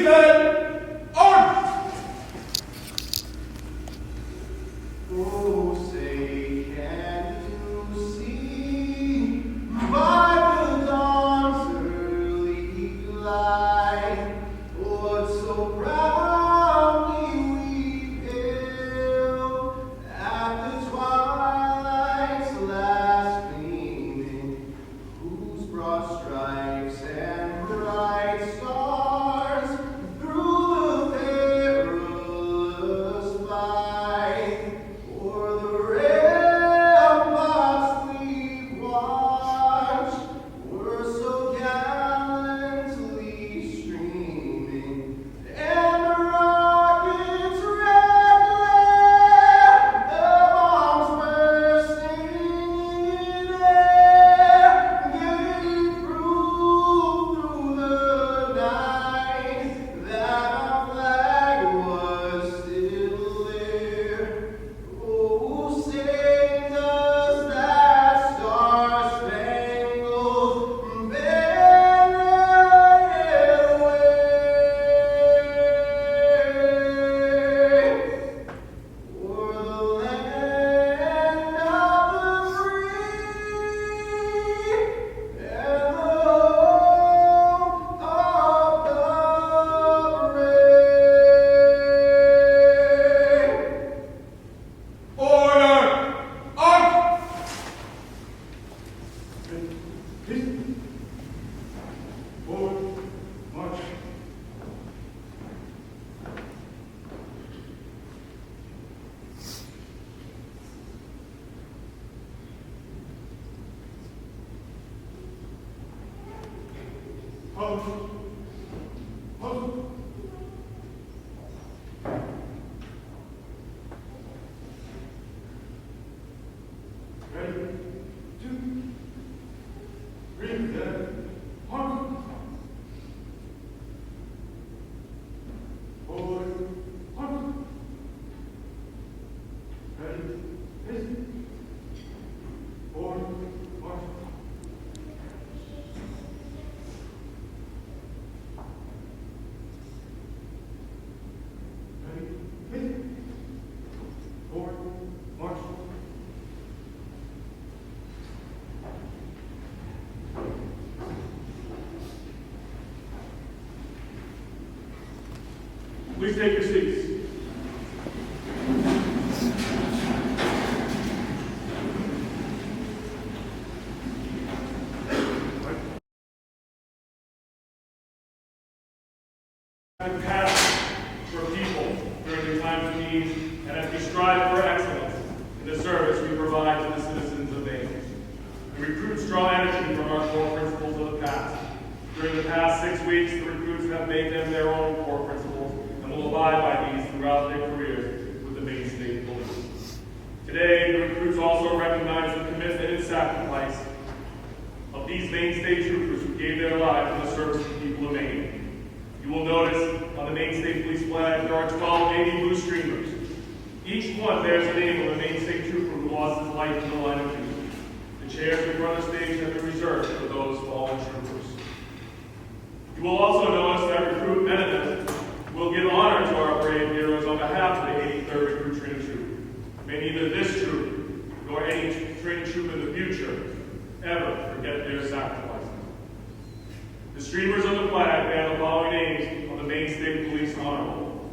then, on! Oh, say, can you see by the dawn's early light what so proudly we hailed at the twilight's last gleaming, whose broad stripes and bright stars through the perilous fight o'er the ramparts we watched were so gallantly streaming, and the rocket's red glare, the bombs bursting in air, gave proof through the night that our flag was still there. Oh, say does that star-spangled banner yet wave o'er the land of the free and the home of the brave? Order! On! Forward, march. Halt. Halt. Ready? 2, 3, then, on. Forward, on. Ready? Listen. Forward, march. Ready? Listen. Forward, march. Please take your seats. And path for people during the times of need, and as we strive for excellence in the service we provide to the citizens of Maine. The recruits draw energy from our core principles of the past. During the past 6 weeks, the recruits have made them their own core principles and will abide by these throughout their careers with the Maine State Police. Today, the recruits also recognize the commitment and sacrifice of these Maine State troopers who gave their lives in the service of the people of Maine. You will notice on the Maine State Police flag there are 12 navy blue streamers. Each one bears the name of a Maine State trooper who lost his life in the line of duty. The chairs in front of the stage have been reserved for those fallen troopers. You will also notice that recruit benefit will give honor to our brave heroes on behalf of the 83rd Recruit Training Troop. May neither this troop nor any training troop in the future ever forget their sacrifices. The streamers on the flag bear the following names of the Maine State Police Honor Roll.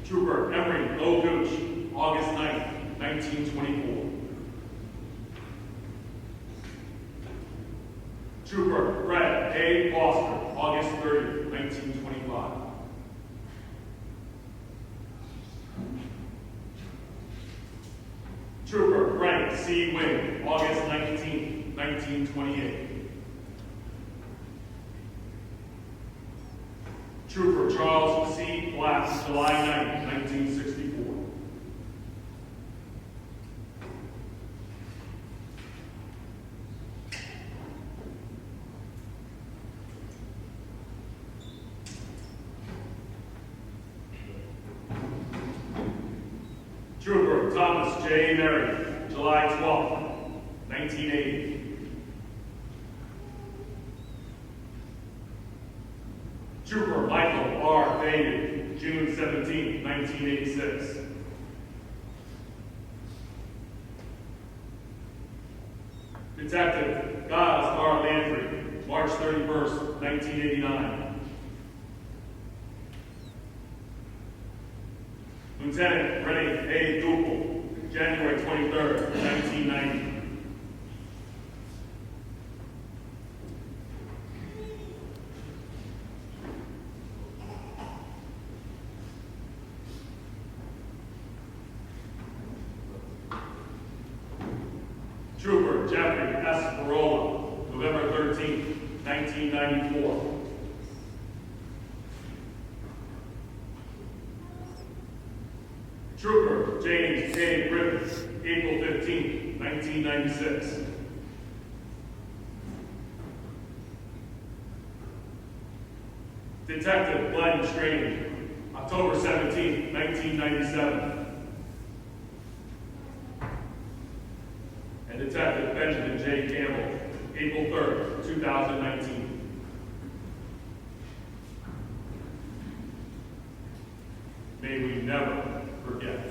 Trooper Emery O. Gooch, August 9th, 1924. Trooper Brett A. Foster, August 30th, 1925. Trooper Frank C. Wing, August 19th, 1928. Trooper Charles C. Black, July 9th, 1964. Trooper Thomas J. Merritt, July 12th, 1980. Trooper Michael R. David, June 17, 1986. Detective Giles R. Landry, March 31st, 1989. Lieutenant Rennie A. Duple, January 23rd, 1990. Trooper Jeffrey S. Barola, November 13, 1994. Trooper James A. Griffith, April 15, 1996. Detective Glenn Strange, October 17, 1997. And Detective Benjamin J. Campbell, April 3rd, 2019. May we never forget.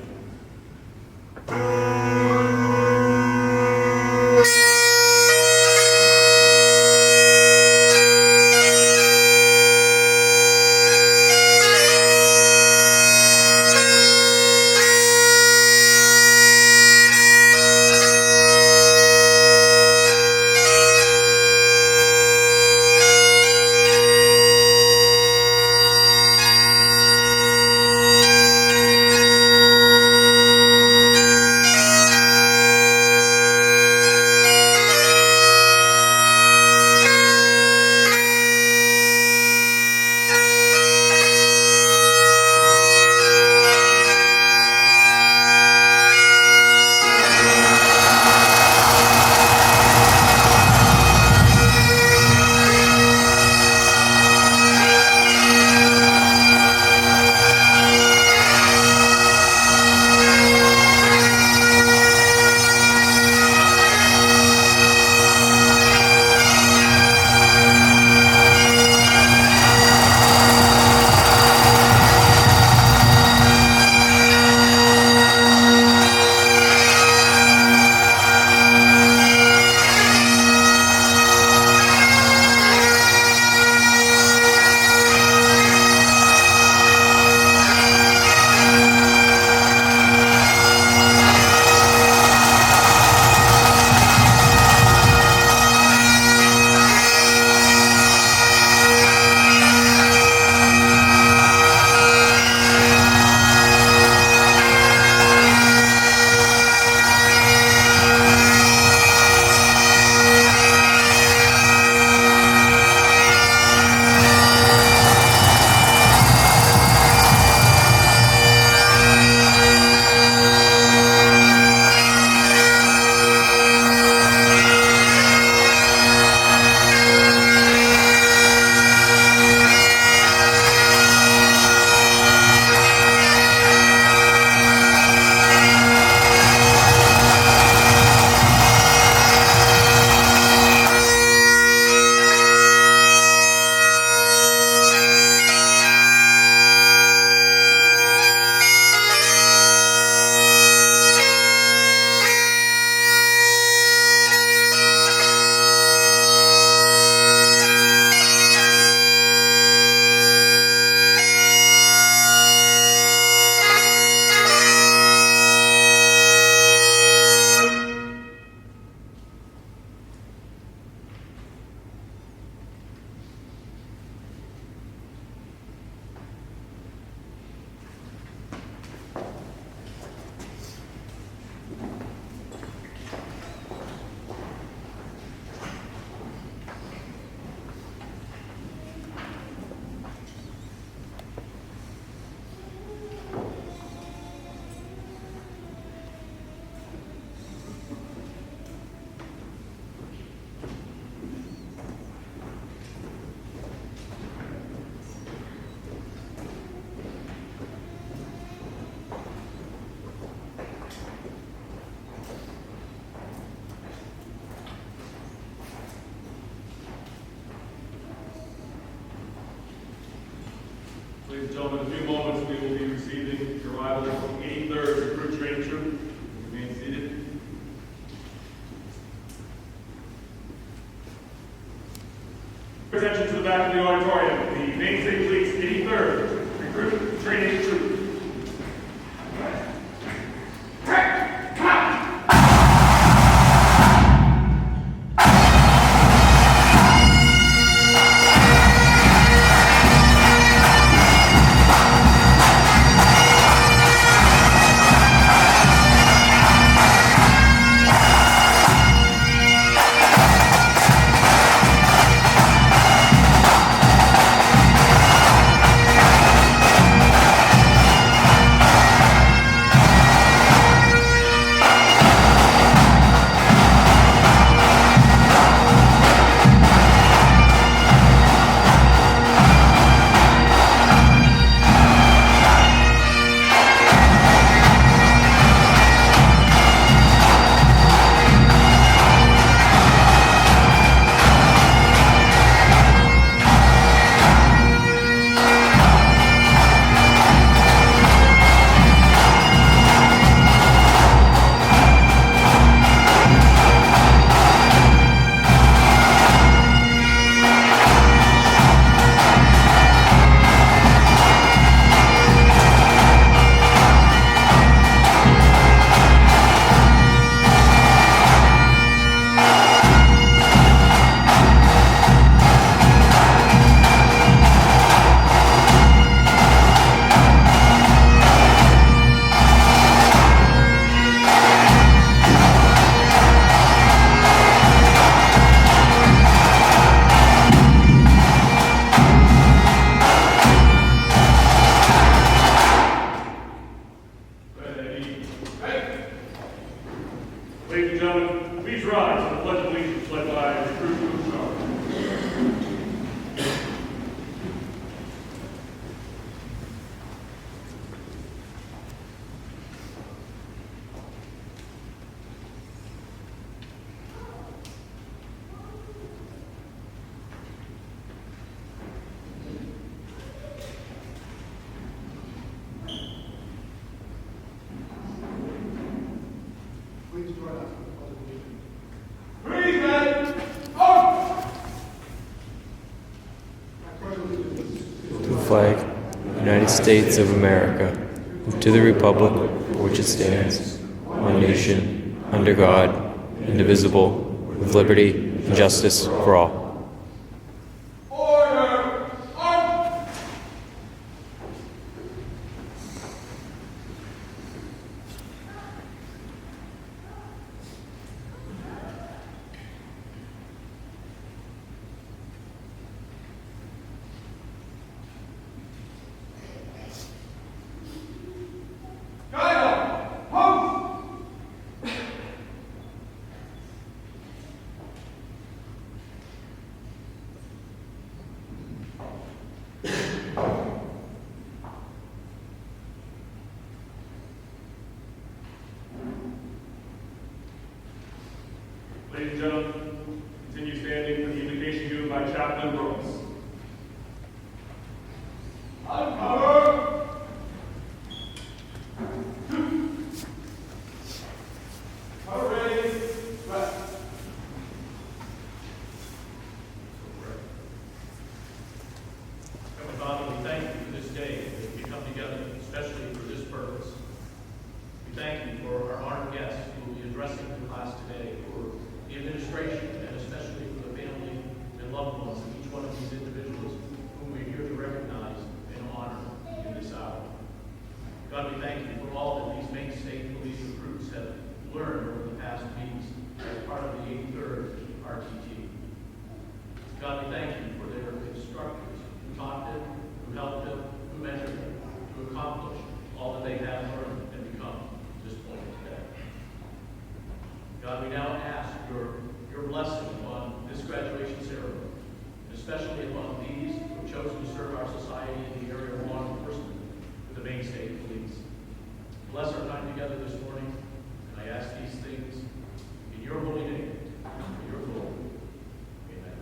Ladies and gentlemen, in a few moments we will be receiving the arrival of the 83rd Recruit Training Troop. Remain seated. Attention to the back of the auditorium. The Maine State Police 83rd Recruit Training Troop. Ladies and gentlemen, please rise to the Pledge of Allegiance led by Recruit Troop Sergeant. Please join us. Freeze, men! Out! To the flag, United States of America, and to the republic for which it stands, one nation, under God, indivisible, with liberty and justice for all. Order! Out! Guide up! Halt! Ladies and gentlemen, continue standing for the invocation given by Chaplain Brooks. Uncover! Cover ready, rest. Heavenly Father, we thank you for this day that we come together especially for this purpose. We thank you for our honored guests who will be addressing the class today, for the administration, and especially for the family and loved ones of each one of these individuals whom we're here to recognize and honor in this hour. God, we thank you for all that these Maine State Police recruits have learned over the past weeks as part of the 83rd RTT. God, we thank you for their instructors who taught them, who helped them, who mentored them to accomplish all that they have learned and become to this point today. God, we now ask your blessing upon this graduation ceremony, and especially upon these who have chosen to serve our society in the area of law enforcement with the Maine State Police. Bless our time together this morning, and I ask these things in your holy name, for your glory. Amen.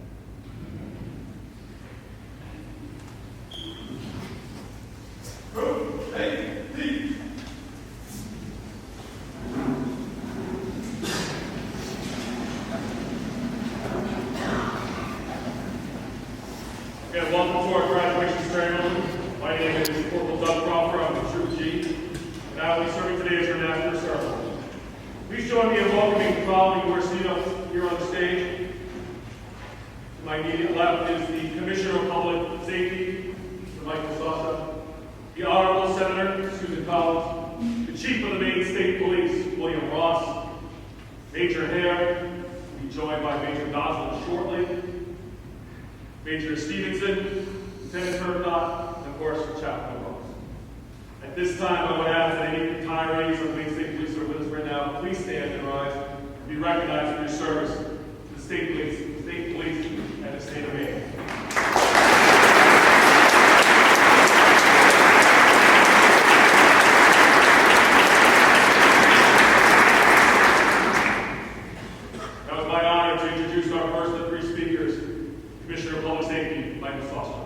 join me in welcoming the following who are seated up here on the stage. To my immediate left is the Commissioner of Public Safety, Mr. Michael Sosa, the Honorable Senator Susan Collins, the Chief of the Maine State Police, William Ross, Major Hare, will be joined by Major Gosling shortly, Major Stevenson, Lieutenant Turcotte, and of course, Chaplain Ross. At this time, I would ask that any retirees of the Maine State Police who are with us right now, please stand and rise and be recognized for your service to the State Police and the State of Maine. Now it's my honor to introduce our first of three speakers, Commissioner of Public Safety, Michael Sosa.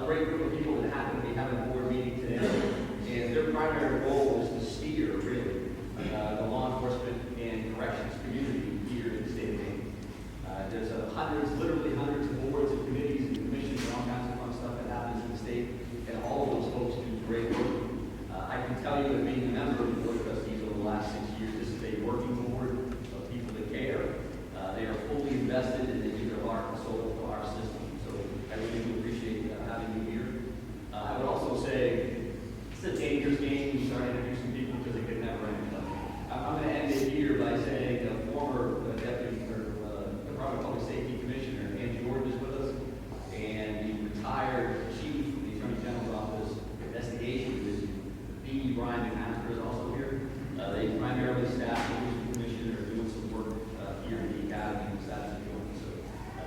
Great group of people that happen to be having a board meeting today, and their primary role is to steer, really, the law enforcement and corrections community here in the state of Maine. There's literally hundreds of boards and committees and commissions and all kinds of fun stuff that happens in the state, and all of those folks do great work. I can tell you that being a member of the Board of Trustees over the last 6 years, this is a working board of people that care. They are fully invested and they give their heart and soul to our system. So I really do appreciate having you here. I would also say it's a dangerous game when you start introducing people because it can never end. I'm going to end it here by saying former Deputy or Department of Public Safety Commissioner Andy Jordan is with us, and the retired Chief of the Attorney General's Office Investigation Division, B. Brian McMaster, is also here. They primarily staff the Police Commission are doing some work here in the Academy and staff is doing so.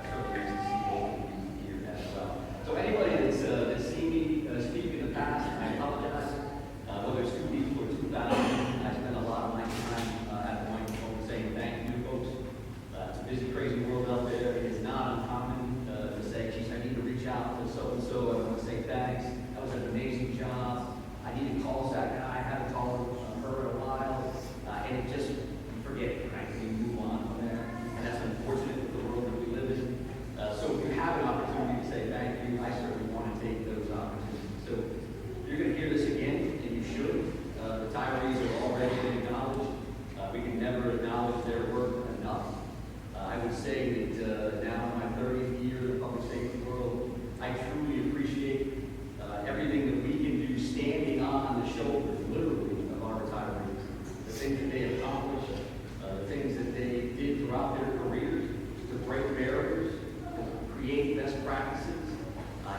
Certainly nice to see both of you here as well. So anybody that's seen me speak in the past, I apologize. Whether it's 2 people or 2,000, I spend a lot of my time at the microphone saying thank you to folks. It's a busy, crazy world out there. It is not uncommon to say, geez, I need to reach out to so-and-so. I want to say thanks. That was an amazing job. I need to call that guy. I haven't called her in a while. And it just, you forget it, right? We move on from there. And that's unfortunate for the world that we live in. So if you have an opportunity to say thank you, I certainly want to take those opportunities. So you're going to hear this again, and you should. Retirees have already been acknowledged. We can never acknowledge their work enough. I would say that now in my 30th year in the public safety world, I truly appreciate everything that we can do standing on the shoulders, literally, of our retirees. The things that they accomplished, the things that they did throughout their careers to break barriers, to create best practices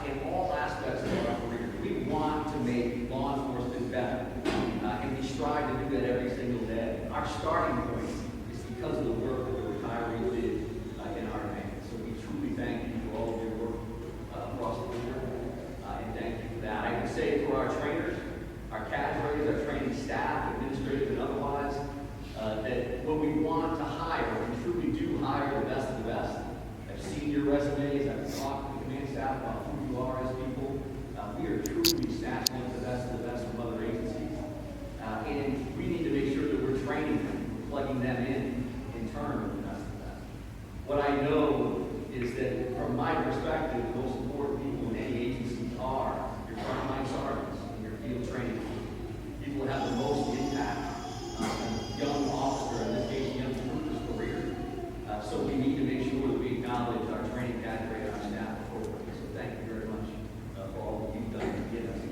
in all aspects of our career. We want to make law enforcement better, and we strive to do that every single day. Our starting point is because of the work that the retirees did in our domain. So we truly thank you for all of your work across the board, and thank you for that. I would say for our trainers, our cadres, our training staff, administrative and otherwise, that when we want to hire, we truly do hire the best of the best. I've seen your resumes, I've talked to the command staff about who you are as people. We are truly snatching up the best of the best from other agencies. And we need to make sure that we're training them, plugging them in turn with the best of the best. What I know is that from my perspective, the most important people in any agency are your frontline sergeants and your field training people. People that have the most impact on a young officer, in this case, young trooper's career. So we need to make sure that we acknowledge our training cadre and our staff appropriately. So thank you very much for all that you've done to get us here.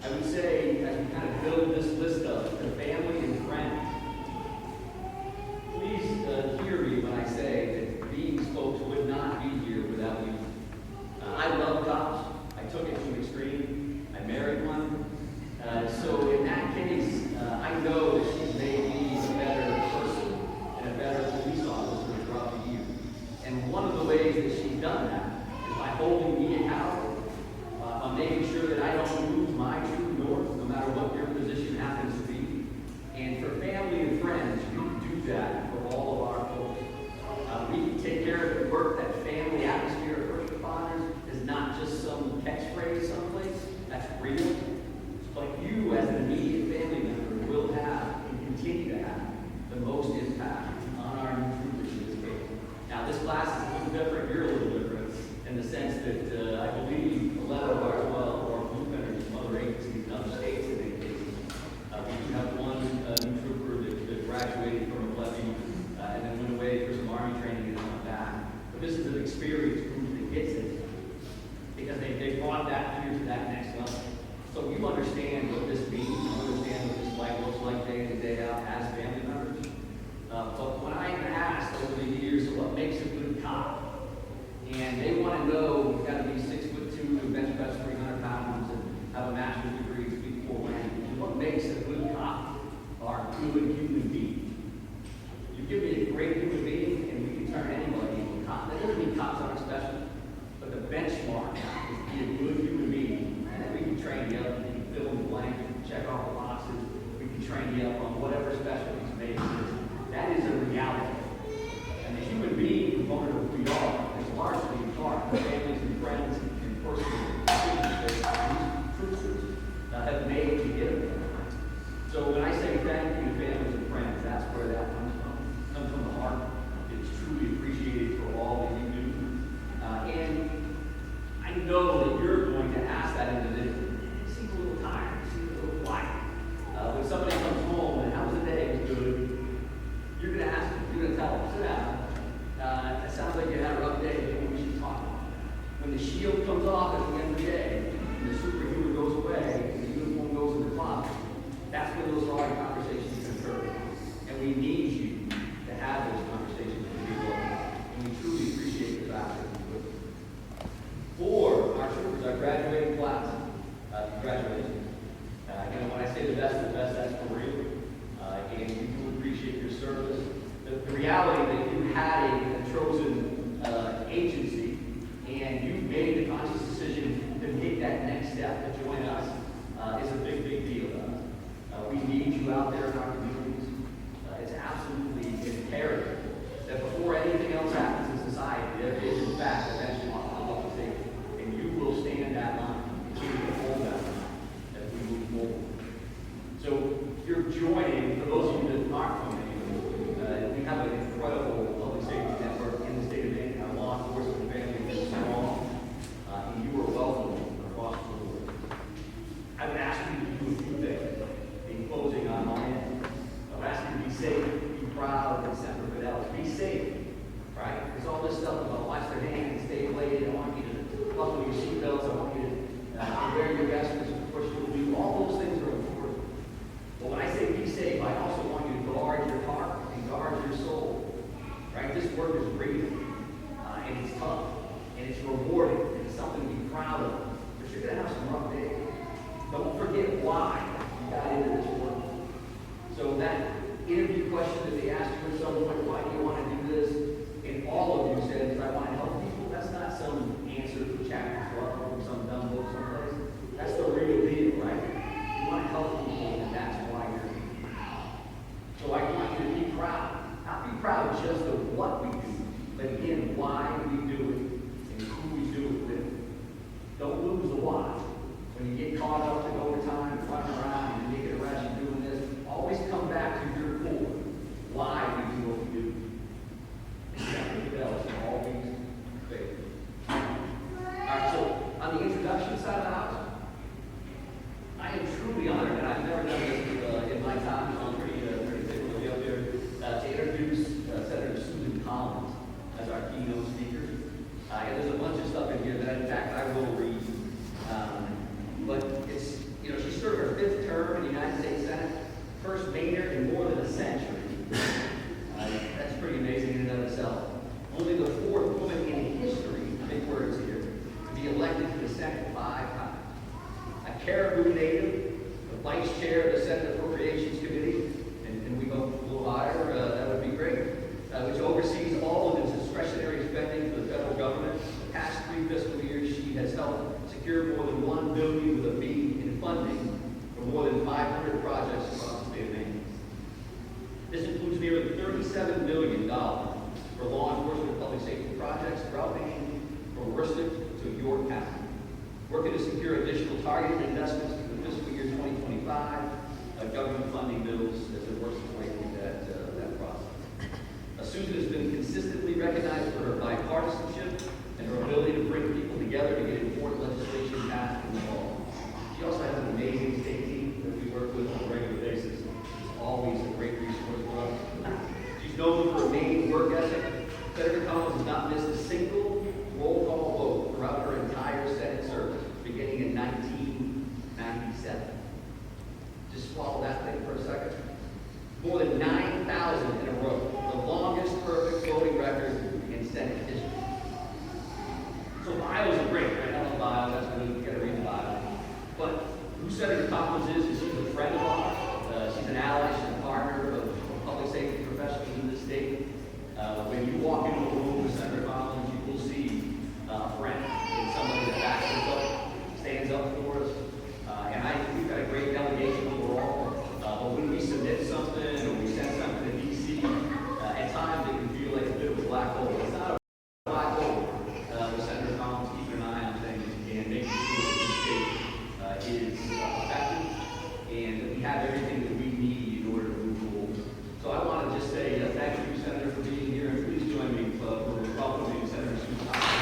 I would say, as we kind of build this list up, the family and friends, please hear me when I say that these folks would not be here without you. I love cops. I took it to an extreme. I married one. that for all of our folks. We take care of the work. That family atmosphere of first responders is not just some catchphrase someplace. That's real. But you, as an immediate family member, will have and continue to have the most impact on our new troopers in this case. Now, this class is a little different. You're a little different in the sense that I believe 11 of our 12 are blueprinters from other agencies and other states in many cases. We do have one new trooper that graduated from a plebe and then went away for some Army training and come back. But this is an experienced group that gets it because they brought that here to that next level. So you understand what this means, you understand what this life looks like day in and day out as family members. But when I asked over the years what makes a good cop, and they want to know you've got to be 6'2" and bench press 300 pounds and have a master's degree, speak 4 languages. What makes a good cop are good human beings. You give me a great human being, and we can turn anybody into a cop. That doesn't mean cops aren't special, but the benchmark is to be a good human being, and then we can train you up, we can fill in the blank, we can check off the boxes, we can train you up on whatever specialties may exist. That is a reality. And the human being component of who we are is largely in part the families and friends and personal decisions that these troopers have made to get them. So when I say thank you to families and friends, that's where that comes from. It comes from the heart. It's truly appreciated for all that you do. And I know that you're going to ask that individual. You seem a little tired. You seem a little quiet. When somebody comes home and how's the day? It's good. You're going to ask them. You're going to tell them. Sit down. It sounds like you had a rough day. Maybe we should talk. When the shield comes off at the end of the day, and the superhuman goes away, and the uniform goes in the closet, that's when those hard conversations can occur. And we need you to have those conversations with people. And we truly appreciate the fact that you do it. For our troopers, our graduating class, congratulations. When I say the best, that's for real. And we do appreciate your service. The reality that you had a chosen agency and you made the conscious decision to take that next step to join us is a big, big deal. We need you out there in our communities. It's absolutely imperative that before anything else happens in society, there is in fact a benchmark on public safety, and you will stand that line, continue to hold that line as we move forward. So you're joining, for those of you that aren't familiar, we have an incredible public safety network in the state of Maine. Our law enforcement family is strong, and you are welcome across the board. I would ask you to do a few things in closing on my end. I would ask you to be safe, be proud, and Semper Fidelis. Be safe, right? There's all this stuff about watch their hands, stay late. I want you to buckle your seatbelts. I want you to wear your vest, push your blue. All those things are important. But when I say be safe, targeted investments for the fiscal year 2025, government funding bills as it works its way through that process. Susan has been consistently recognized for her bipartisanship and her ability to bring people together to get important legislation passed in the law. She also has an amazing state team that we work with on a regular basis. It's always a great resource for us. She's known for her Maine work ethic. Senator Collins has not missed a single roll call vote throughout her entire Senate service, beginning in 1997. Just swallow that thing for a second. More than 9,000 in a row, the longest perfect voting record in Senate history. So bios are great, right? I love bios, that's good, you gotta read the bio. But who Senator Collins is she's a friend of ours. She's an ally, she's a partner of public safety professionals in this state. When you walk into a room with Senator Collins, you will see a friend and somebody that backs us up, stands up for us. And we've got a great delegation overall. But when we submit something or we send something to DC, at times it can feel like a bit of a black hole. It's not a black hole. With Senator Collins keeping an eye on things and making sure that the state is effective and we have everything that we need in order to move forward. So I want to just say thank you, Senator, for being here, and please join me for welcoming Senator Susan Collins.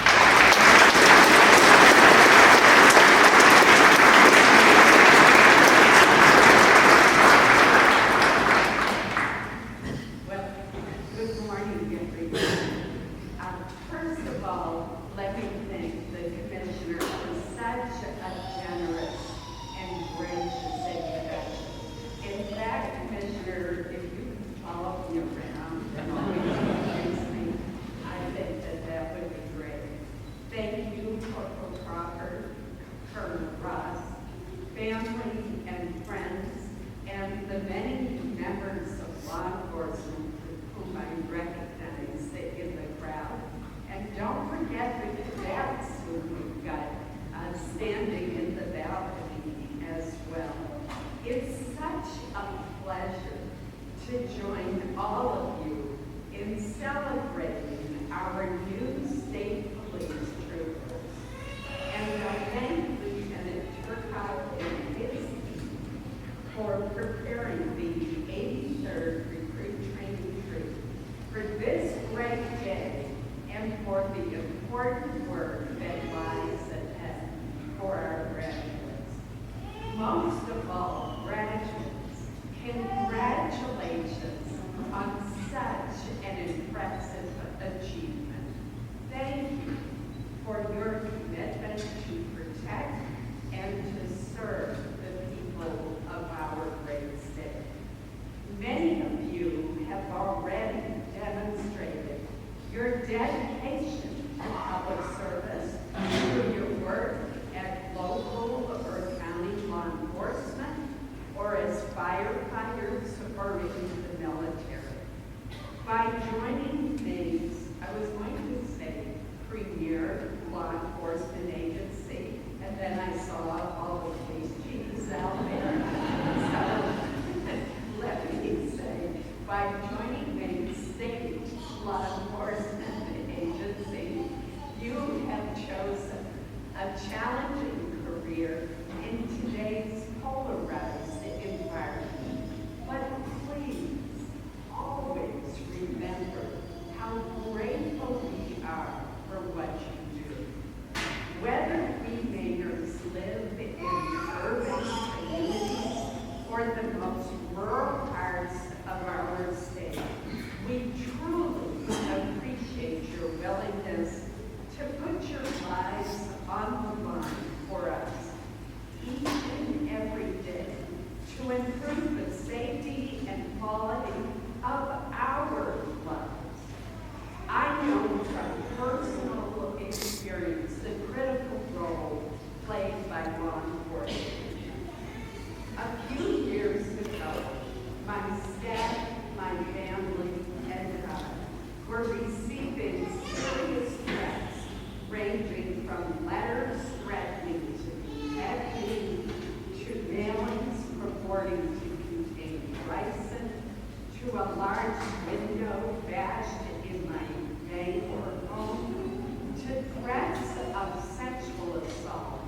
threats of sexual assault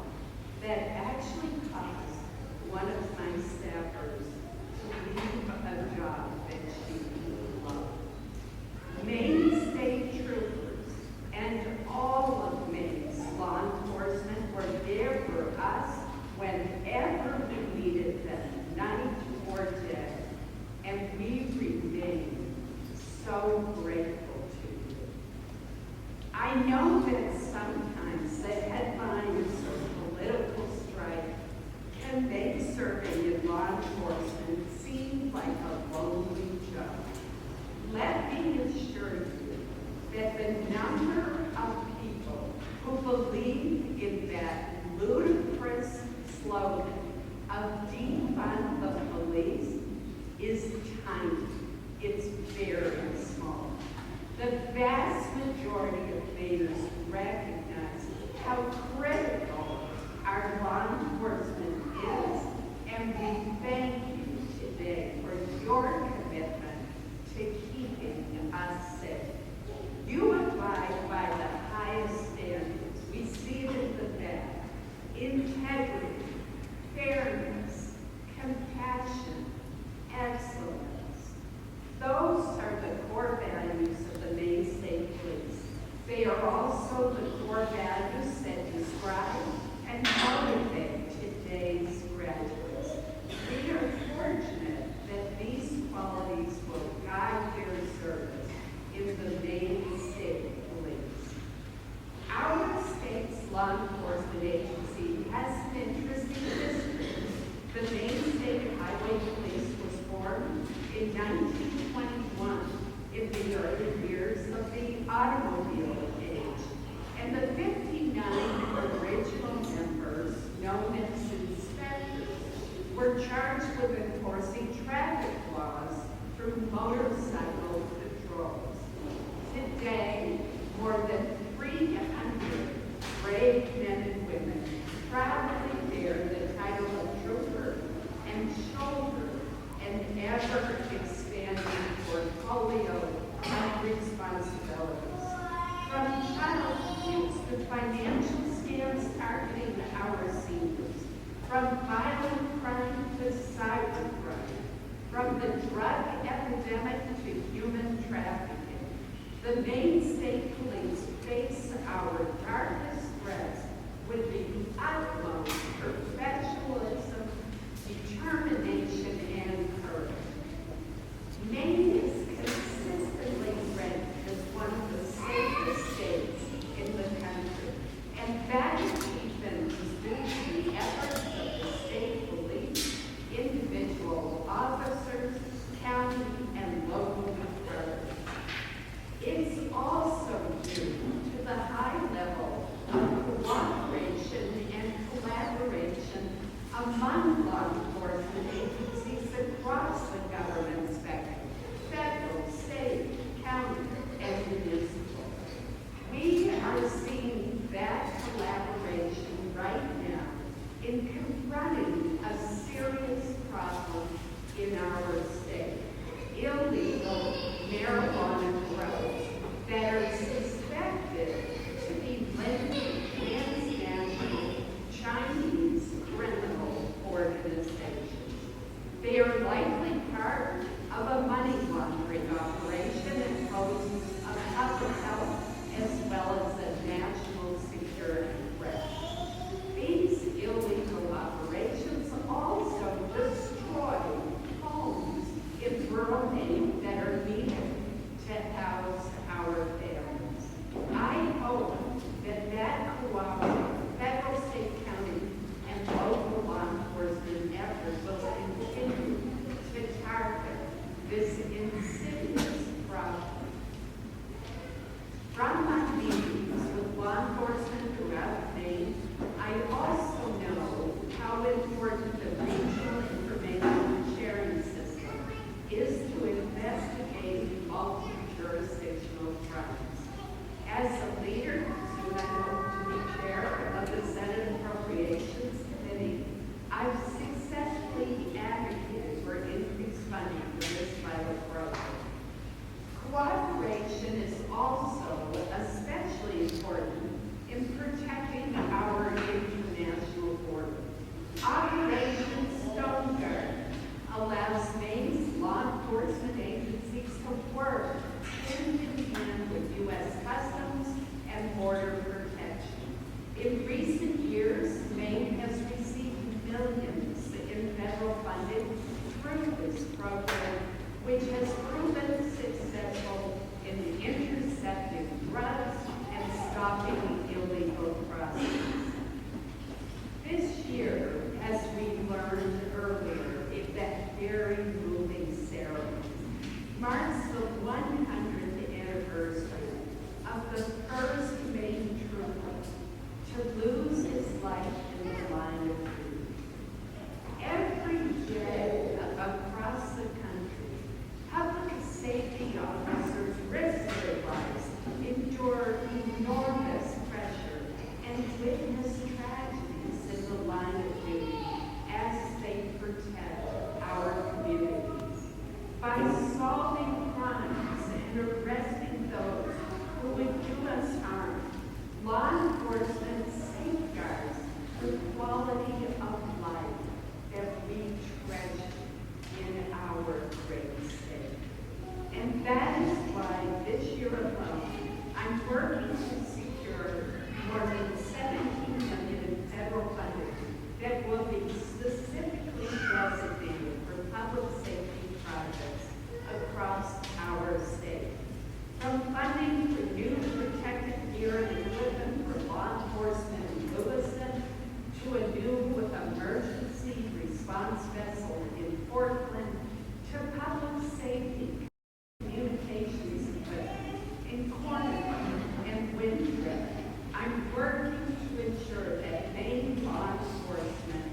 that actually tiny. It's very small. The vast majority of Mainers recognize how critical our law enforcement is, and we thank you today for your commitment to keeping us safe. You abide by the highest standards. We see it in the back. Integrity, fairness, compassion, excellence. Those are the core values of the Maine State Police. They are also the core values that describe and motivate today's graduates. We are fortunate that these qualities will guide their service in the Maine State Police. Our state's law enforcement agency has an interesting history. The Maine State Highway Police was formed in 1921 in the early years of the automobile age, and the 59 original members, known as inspectors, were charged with enforcing traffic laws through motorcycle patrols. Today, more than 300 brave men and women proudly bear the title of trooper and shoulder an ever-expanding portfolio of responsibilities. From child abuse to financial scams targeting our seniors, from violent crime to cyber crime, from the drug epidemic to human trafficking, the Maine State Police face our darkest threats with the utmost professionalism, determination, and courage. Maine is consistently ranked as one of the safest states in the country, and that achievement is due to the efforts of the state police, individual officers, county, and local authorities. It's also due to the high level of cooperation and collaboration among law enforcement agencies across the government spectrum, federal, state, county, and municipal. We are seeing that collaboration right now in confronting a serious problem in our state: illegal marijuana grows that are suspected to be linked to transnational Chinese criminal organizations. They are likely part of a money laundering operation and pose a public health as well as a national security threat. These illegal operations also destroy homes in rural Maine that are needed to house our families. I hope that cooperative federal, state, county, and local law enforcement efforts will continue to target this insidious problem. From my meetings with law enforcement throughout Maine, I also know how important the regional information sharing system is to investigate multi-jurisdictional crimes. As a leader, soon I hope to be chair of the Senate Appropriations Committee, I've successfully advocated for increased funding for this vital program. Cooperation is also especially important in protecting our international border. Operation Stone Guard allows Maine's law enforcement agencies to work hand in hand with U.S. Customs and Border Protection. In recent years, Maine has received millions in federal funding through this program, which has proven successful in intercepting drugs and stopping illegal crossings. This year, as we learned earlier, that very moving ceremony marks the 100th anniversary of the first Maine trooper to lose his life in the line of duty. Every day across the country, our great state. And that is why this year alone, I'm working to secure more than $17 million in federal funding that will be specifically designated for public safety projects across our state. From funding for new protective gear and equipment for law enforcement in Lewiston, to a new emergency response vessel in Portland, to public safety communications equipment in Cornwall and Winthrop. I'm working to ensure that Maine law enforcement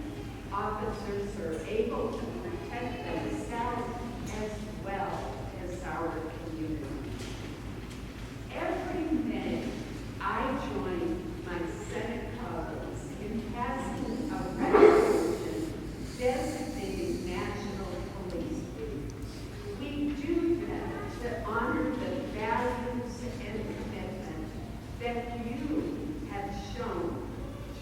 officers are able to protect themselves as well as our community. Every May, I join my Senate colleagues in passing a resolution designating National Police Week. We do that to honor the values and commitment that you have shown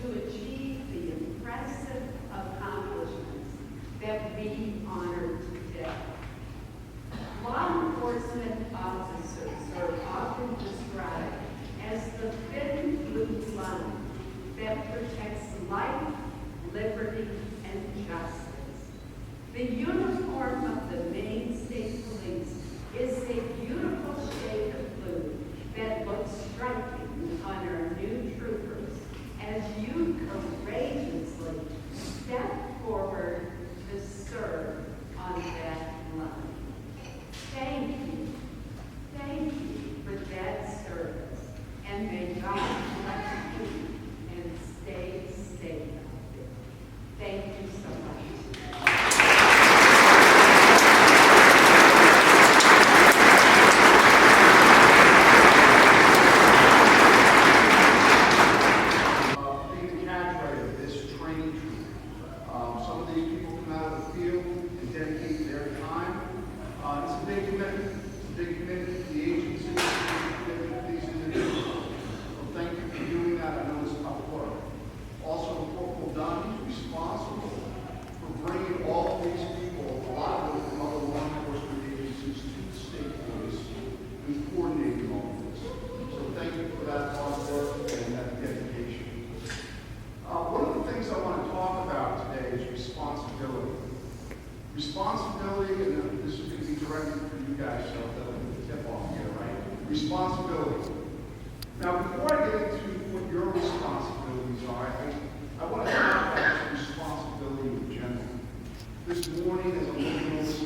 to achieve the impressive accomplishments that we honor today. Law enforcement officers are often described as the thin blue line that protects life, liberty, and justice. The uniform of the Maine State Police is a beautiful shade of blue that looks striking on our new troopers as you courageously step forward to serve on that line. Thank you for that service, and may God bless you and stay safe out there. Thank you so much. Being the cadre of this training troop, some of these people come out of the field and dedicate their time. It's a big commitment. It's a big commitment to the agency, it's a big commitment to these individuals. So thank you for doing that. I know it's tough work. Also, Corporal Dunn is responsible for bringing all of these people, a lot of them from other law enforcement agencies, to the state police and coordinating all of this. So thank you for that hard work and that dedication. One of the things I want to talk about today is responsibility. Responsibility, and this is going to be directed for you guys, so that'll be the tip off here, right? Responsibility. Now, before I get into what your responsibilities are, I want to talk about responsibility in general. This morning, as I'm looking over